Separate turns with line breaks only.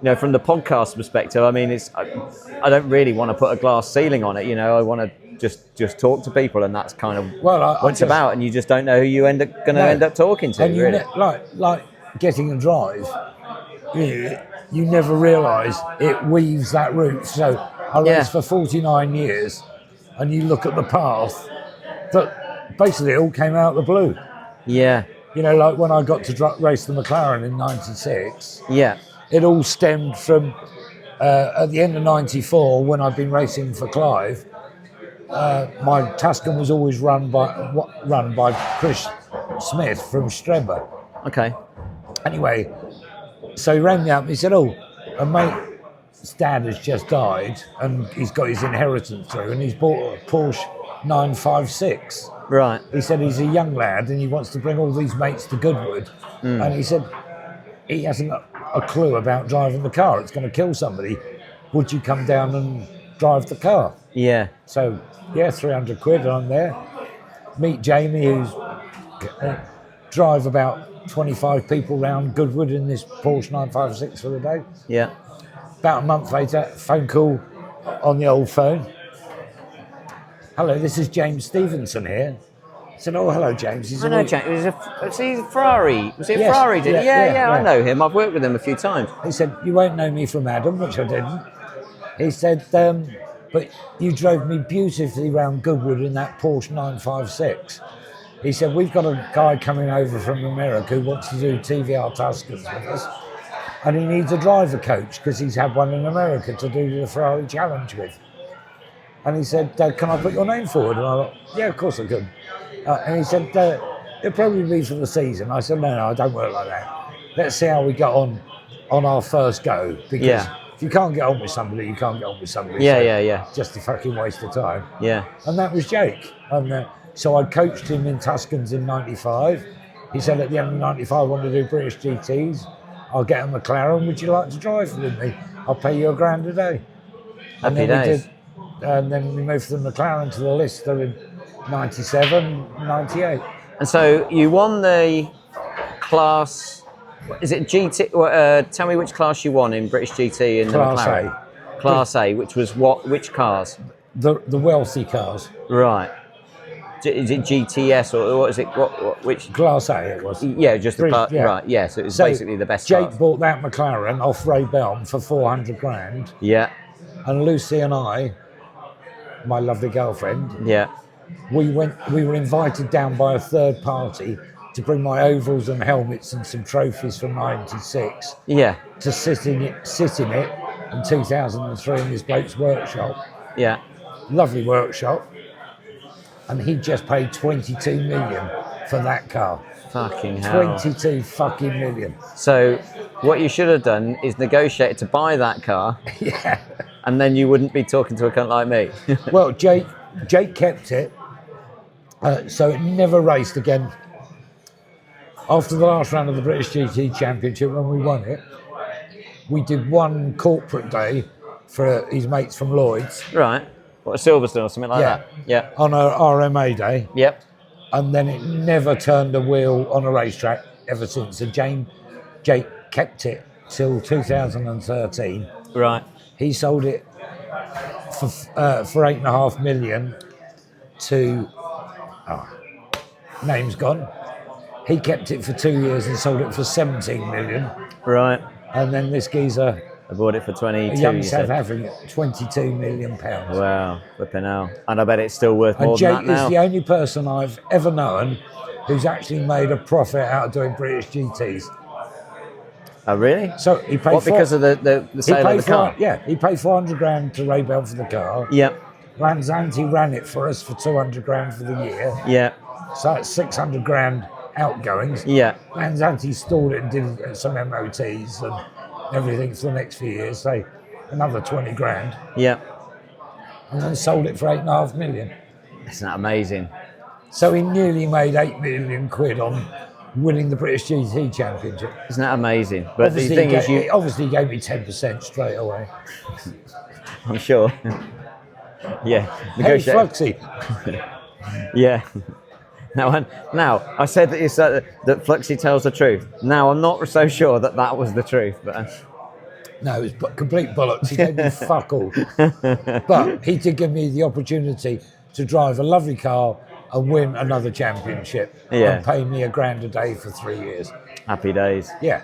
know, from the podcast perspective, I mean, I don't really want to put a glass ceiling on it. You know, I want to just talk to people, and that's kind of what it's about. And you just don't know who you end up talking to.
And
really.
like getting a drive, you never realise it weaves that route. So I raced for 49 years, and you look at the path that basically it all came out of the blue.
Yeah.
You know, like when I got to race the McLaren in '96.
Yeah.
It all stemmed from at the end of '94 when I'd been racing for Clive. My Tuscan was always run by Chris Smith from Strebber.
Okay.
Anyway, so he rang me up and he said, "Oh, a mate's dad has just died and he's got his inheritance through and he's bought a Porsche 956."
Right.
He said he's a young lad and he wants to bring all these mates to Goodwood. And he said he hasn't got a clue about driving the car. It's going to kill somebody. Would you come down and drive the car?
Yeah.
So, yeah, 300 quid, I'm there. Meet Jamie, who's drive about 25 people round Goodwood in this Porsche 956 for the day.
Yeah.
About a month later, phone call on the old phone. "Hello, this is James Stevenson here." I said, "Oh, hello, James." He said,
I know James. Was he Ferrari? Was he a Ferrari? Did he? Yeah, I know him. I've worked with him a few times.
He said, "You won't know me from Adam," which I didn't. He said, "But you drove me beautifully round Goodwood in that Porsche 956. He said, "We've got a guy coming over from America who wants to do TVR Tuscans with us. And he needs a driver coach because he's had one in America to do the Ferrari Challenge with." And he said, "Can I put your name forward?" And I thought, "Yeah, of course I could." And he said, "It'll probably be for the season." I said, no, I don't work like that. Let's see how we get on our first go. Because if you can't get on with somebody, you can't get on with somebody.
Yeah.
Just a fucking waste of time.
Yeah.
And that was Jake. And so I coached him in Tuscans in '95. He said at the end of '95, I want to do British GTs. I'll get a McLaren. Would you like to drive with me? I'll pay you £1,000 a day.
Happy days.
And then we moved from the McLaren to the Lister in '97, '98.
And so you won the class. Is it GT? Tell me which class you won in British GT in
Class
the McLaren. Class A, which was what? Which cars?
The wealthy cars.
Right. Is it GTS or what is it? Which?
Class A it was.
Yeah, just the class.
Yeah.
Right. Yeah. So it was basically the best.
Jake
cars.
bought that McLaren off Ray Belm for £400,000.
Yeah.
And Lucy and I, my lovely girlfriend,
Yeah.
we were invited down by a third party to bring my ovals and helmets and some trophies from '96
Yeah.
to sit in it in 2003 in this bloke's workshop.
Yeah.
Lovely workshop. And he just paid 22 million for that car.
Fucking hell.
22 fucking million.
So what you should have done is negotiate to buy that car.
Yeah.
And then you wouldn't be talking to a cunt like me.
Well, Jake kept it, so it never raced again. After the last round of the British GT Championship, when we won it, we did one corporate day for his mates from Lloyd's.
Right. What, a Silverstone or something like that? Yeah.
On a RMA day.
Yep.
And then it never turned a wheel on a racetrack ever since. So Jake kept it till 2013.
Right.
He sold it for $8.5 million to name's gone. He kept it for 2 years and sold it for 17 million.
Right.
And then this geezer,
I bought it for 22.
a young South African, £22 million.
Wow, flipping hell. And I bet it's still worth more
And
than
Jake
that now.
is the only person I've ever known who's actually made a profit out of doing British GTs.
Oh, really?
So he paid
What, because of the sale of the car?
Yeah, he paid $400,000 to Ray Bell for the car.
Yep.
Lanzanti ran it for us for $200,000 for the year.
Yeah.
So that's $600,000 outgoings.
Yeah.
Lanzanti stored it and did some MOTs and everything for the next few years. So another $20,000.
Yeah.
And then sold it for $8.5 million.
Isn't that amazing?
So he nearly made £8 million on winning the British GT Championship.
Isn't that amazing? But
Obviously,
the thing is,
obviously he gave me 10% straight away.
I'm sure. Yeah.
Hey, Fluxy.
Yeah. Now, I said that you said that Fluxy tells the truth. Now, I'm not so sure that was the truth. But
No, it was complete bollocks. He gave me fuck all. But he did give me the opportunity to drive a lovely car and win another championship.
Yeah.
And pay me £1,000 a day for 3 years.
Happy days.
Yeah.